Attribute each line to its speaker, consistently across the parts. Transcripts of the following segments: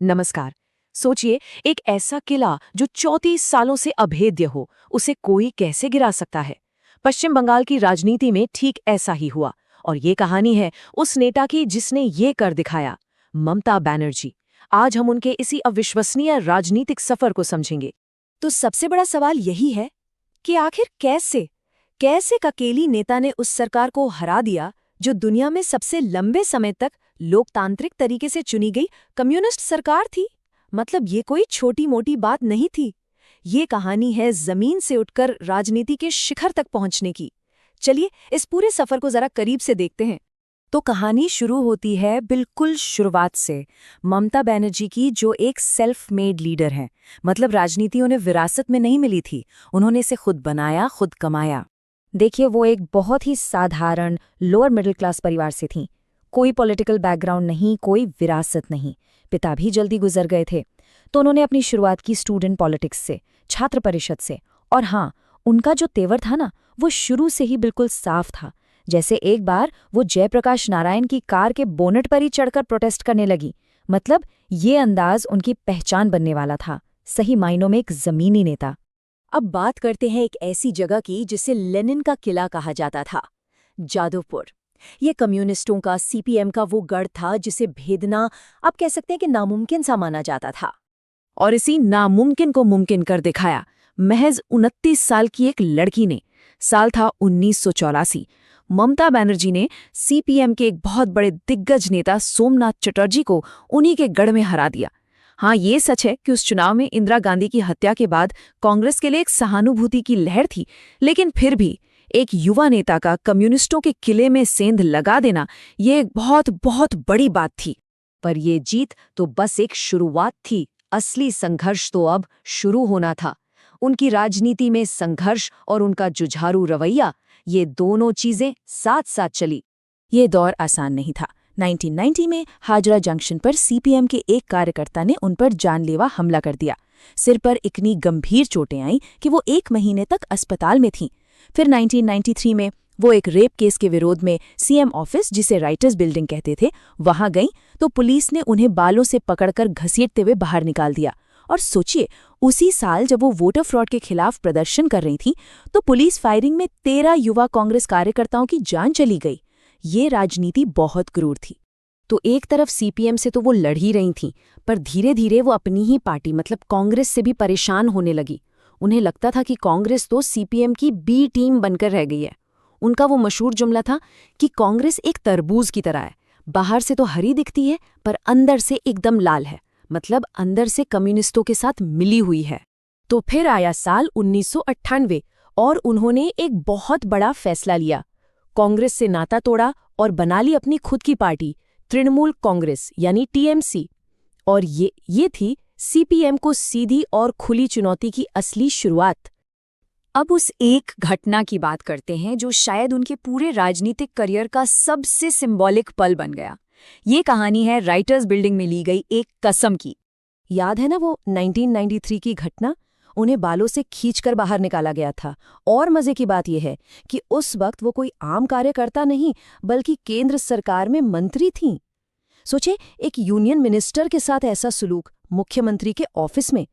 Speaker 1: नमस्कार। सोचिए, एक ऐसा किला जो 34 सालों से अभेद्य हो, उसे कोई कैसे गिरा सकता है। पश्चिम बंगाल की राजनीति में ठीक ऐसा ही हुआ। और ये कहानी है उस नेता की जिसने ये कर दिखाया, ममता बनर्जी। आज हम उनके इसी अविश्वसनीय राजनीतिक सफर को समझेंगे।
Speaker 2: तो सबसे बड़ा सवाल यही है कि आखिर कैसे कैसे एक अकेली नेता ने उस सरकार को हरा दिया जो दुनिया में सबसे लंबे समय तक लोकतांत्रिक तरीके से चुनी गई कम्युनिस्ट सरकार थी। मतलब ये कोई छोटी मोटी बात नहीं थी। ये कहानी है जमीन से उठकर राजनीति के शिखर तक पहुंचने की। चलिए इस पूरे सफर को जरा करीब से देखते हैं। तो कहानी शुरू होती है बिल्कुल शुरुआत से, ममता बनर्जी की, जो एक सेल्फ मेड लीडर हैं। मतलब राजनीति उन्हें विरासत में नहीं मिली थी, उन्होंने इसे खुद बनाया, खुद कमाया। देखिए, वो एक बहुत ही साधारण लोअर मिडिल क्लास परिवार से थीं। कोई पॉलिटिकल बैकग्राउंड नहीं, कोई विरासत नहीं। पिता भी जल्दी गुजर गए थे, तो उन्होंने अपनी शुरुआत की स्टूडेंट पॉलिटिक्स से, छात्र परिषद से। और हाँ, उनका जो तेवर था ना, वो शुरू से ही बिल्कुल साफ था। जैसे एक बार वो जयप्रकाश नारायण की कार के बोनेट पर ही चढ़कर प्रोटेस्ट करने लगी। मतलब ये अंदाज उनकी पहचान बनने वाला था, सही मायनों में एक जमीनी नेता। अब बात करते हैं एक ऐसी जगह की जिसे लेनिन का किला कहा जाता था, जादवपुर। ये कम्युनिस्टों का, सीपीएम का वो गढ़ था जिसे भेदना, आप कह सकते हैं कि नामुमकिन सा माना जाता था।
Speaker 1: और इसी नामुमकिन को मुमकिन कर दिखाया महज 29 साल की एक लड़की ने। साल था 1984। ममता बनर्जी ने सीपीएम के एक बहुत बड़े दिग्गज नेता सोमनाथ चटर्जी को उन्हीं के गढ़ में हरा दिया। हाँ, ये सच है कि उस चुनाव में इंदिरा गांधी की हत्या के बाद कांग्रेस के लिए एक सहानुभूति की लहर थी, लेकिन फिर भी एक युवा नेता का कम्युनिस्टों के किले में सेंध लगा देना, ये एक बहुत बहुत बड़ी बात थी।
Speaker 2: पर ये जीत तो बस एक शुरुआत थी। असली संघर्ष तो अब शुरू होना था। उनकी राजनीति में संघर्ष और उनका जुझारू रवैया, ये दोनों चीजें साथ साथ चली। ये दौर आसान नहीं था। 1990 में हाजरा जंक्शन पर सीपीएम के एक कार्यकर्ता ने उन पर जानलेवा हमला कर दिया। सिर पर इतनी गंभीर चोटें आईं कि वो 1 महीने तक अस्पताल में थीं। फिर 1993 में वो एक रेप केस के विरोध में सीएम ऑफिस, जिसे राइटर्स बिल्डिंग कहते थे, वहां गईं तो पुलिस ने उन्हें बालों से पकड़कर घसीटते हुए बाहर निकाल दिया। और सोचिए, उसी साल जब वो वोटर फ्रॉड के खिलाफ प्रदर्शन कर रही थी, तो पुलिस फायरिंग में 13 युवा कांग्रेस कार्यकर्ताओं की जान चली गई। ये राजनीति बहुत क्रूर थी। तो एक तरफ सीपीएम से तो वो लड़ ही रही थीं, पर धीरे धीरे वो अपनी ही पार्टी मतलब कांग्रेस से भी परेशान होने लगी। उन्हें लगता था कि कांग्रेस तो सीपीएम की बी टीम बनकर रह गई है। उनका वो मशहूर जुमला था कि कांग्रेस एक तरबूज की तरह है, बाहर से तो हरी दिखती है पर अंदर से एकदम लाल है। मतलब अंदर से कम्युनिस्टों के साथ मिली हुई है। तो फिर आया साल 1998 और उन्होंने एक बहुत बड़ा फैसला लिया। कांग्रेस से नाता तोड़ा और बना ली अपनी खुद की पार्टी, तृणमूल कांग्रेस यानी टीएमसी। और ये थी सीपीएम को सीधी और खुली चुनौती की असली शुरुआत। अब उस एक घटना की बात करते हैं जो शायद उनके पूरे राजनीतिक करियर का सबसे सिंबॉलिक पल बन गया। ये कहानी है राइटर्स बिल्डिंग में ली गई एक कसम की। याद है ना वो 1993 की घटना? उन्हें बालों से खींचकर बाहर निकाला गया था। और मजे की बात यह है कि उस वक्त वो कोई आम कार्यकर्ता नहीं, बल्कि केंद्र सरकार में मंत्री थीं। सोचे, एक यूनियन मिनिस्टर के साथ ऐसा सुलूक मुख्यमंत्री के ऑफिस में।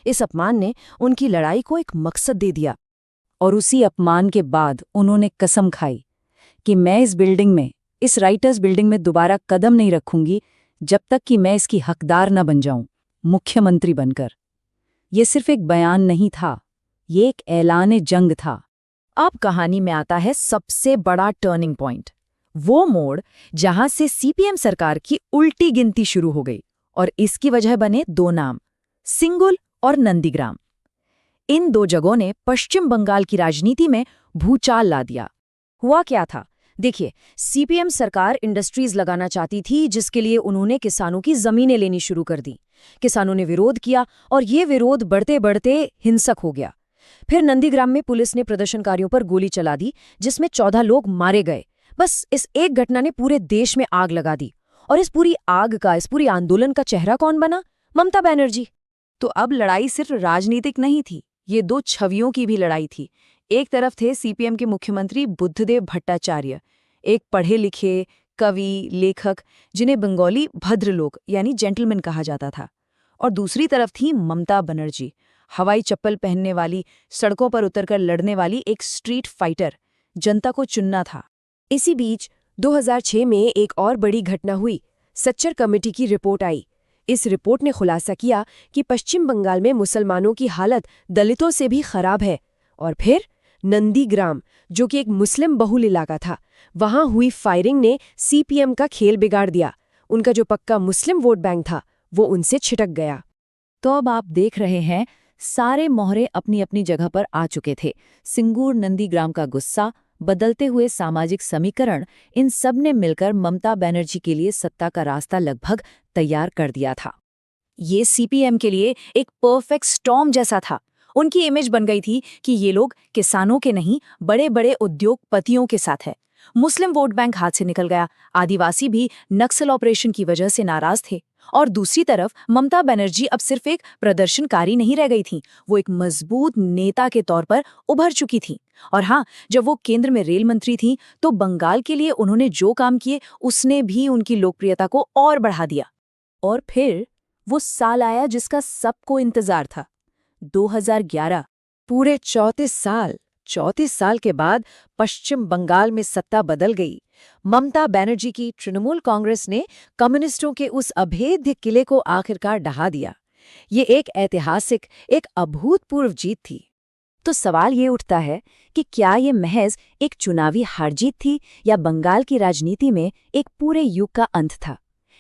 Speaker 2: इस अपमान ने उनकी लड़ाई को एक मकसद दे दिया। और उसी अपमान के बाद उन्होंने कसम खाई कि मैं इस बिल्डिंग में, इस राइटर्स बिल्डिंग में दोबारा कदम नहीं रखूंगी जब तक कि मैं इसकी हकदार न बन जाऊं, मुख्यमंत्री बनकर। ये सिर्फ एक बयान नहीं था, ये एक ऐलान जंग था। अब कहानी में आता है सबसे बड़ा टर्निंग पॉइंट, वो मोड़ जहां से सीपीएम सरकार की उल्टी गिनती शुरू हो गई। और इसकी वजह बने 2 नाम, सिंगुल और नंदीग्राम। इन 2 जगहों ने पश्चिम बंगाल की राजनीति में भूचाल ला दिया। हुआ क्या था? देखिए, सीपीएम सरकार इंडस्ट्रीज लगाना चाहती थी, जिसके लिए उन्होंने किसानों की जमीनें लेनी शुरू कर दी। किसानों ने विरोध किया और ये विरोध बढ़ते बढ़ते हिंसक हो गया। फिर नंदीग्राम में पुलिस ने प्रदर्शनकारियों पर गोली चला दी, जिसमें 14 लोग मारे गए। बस इस एक घटना ने पूरे देश में आग लगा दी। और इस पूरी आग का, इस पूरी आंदोलन का चेहरा कौन बना? ममता बनर्जी। तो अब लड़ाई सिर्फ राजनीतिक नहीं थी, ये 2 छवियों की भी लड़ाई थी। एक तरफ थे सीपीएम के मुख्यमंत्री बुद्धदेव भट्टाचार्य, एक पढ़े लिखे कवि, लेखक, जिन्हें बंगाली भद्रलोक यानी जेंटलमैन कहा जाता था।
Speaker 1: और दूसरी तरफ थी ममता बनर्जी, हवाई चप्पल पहनने वाली, सड़कों पर उतरकर लड़ने वाली एक स्ट्रीट फाइटर। जनता को चुनना था।
Speaker 3: इसी बीच 2006 में एक और बड़ी घटना हुई। सच्चर कमेटी की रिपोर्ट आई। इस रिपोर्ट ने खुलासा किया कि पश्चिम बंगाल में मुसलमानों की हालत दलितों से भी खराब है। और फिर नंदीग्राम, जो कि एक मुस्लिम बहुल इलाका था, वहां हुई फायरिंग ने सीपीएम का खेल बिगाड़ दिया। उनका जो पक्का मुस्लिम वोट बैंक था वो उनसे छिटक गया।
Speaker 1: तो अब आप देख रहे हैं, सारे मोहरे अपनी अपनी जगह पर आ चुके थे। सिंगूर, नंदीग्राम का गुस्सा, बदलते हुए सामाजिक समीकरण, इन सब ने मिलकर ममता बनर्जी के लिए सत्ता का रास्ता लगभग तैयार कर दिया था। ये सीपीएम के लिए एक परफेक्ट स्टॉर्म जैसा था। उनकी इमेज बन गई थी कि ये लोग किसानों के नहीं, बड़े बड़े उद्योगपतियों के साथ है। मुस्लिम वोट बैंक हाथ से निकल गया, आदिवासी भी नक्सल ऑपरेशन की वजह से नाराज थे। और दूसरी तरफ ममता बनर्जी अब सिर्फ एक प्रदर्शनकारी नहीं रह गई थी, वो एक मजबूत नेता के तौर पर उभर चुकी थी। और हाँ, जब वो केंद्र में रेल मंत्री थी तो बंगाल के लिए उन्होंने जो काम किए उसने भी उनकी लोकप्रियता को और बढ़ा दिया। और फिर वो साल आया जिसका सबको इंतजार था, 2011।
Speaker 3: पूरे 34 साल के बाद पश्चिम बंगाल में सत्ता बदल गई। ममता बनर्जी की तृणमूल कांग्रेस ने कम्युनिस्टों के उस अभेद्य किले को आखिरकार ढहा दिया। ये एक ऐतिहासिक, एक अभूतपूर्व जीत थी।
Speaker 1: तो सवाल ये उठता है कि क्या ये महज एक चुनावी हार जीत थी या बंगाल की राजनीति में एक पूरे युग का अंत था?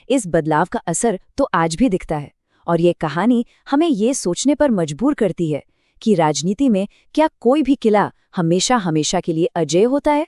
Speaker 1: इस बदलाव का असर तो आज भी दिखता है, और ये कहानी हमें ये सोचने पर मजबूर करती है कि राजनीति में क्या कोई भी किला हमेशा हमेशा के लिए अजेय होता है?